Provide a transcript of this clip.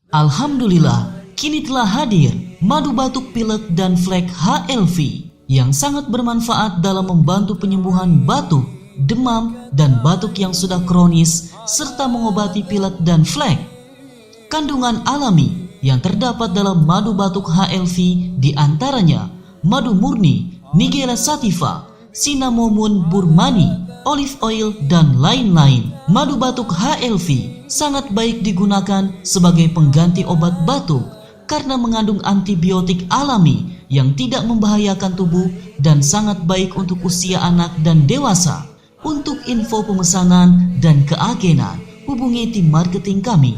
Alhamdulillah, kini telah hadir madu batuk pilek dan flek HLV yang sangat bermanfaat dalam membantu penyembuhan batuk, demam, dan batuk yang sudah kronis serta mengobati pilek dan flek. Kandungan alami yang terdapat dalam madu batuk HLV diantaranya madu murni, Nigella sativa, Cinnamomum burmani, olive oil, dan lain-lain. Madu batuk HLV sangat baik digunakan sebagai pengganti obat batuk karena mengandung antibiotik alami yang tidak membahayakan tubuh dan sangat baik untuk usia anak dan dewasa. Untuk info pemesanan dan keagenan, hubungi tim marketing kami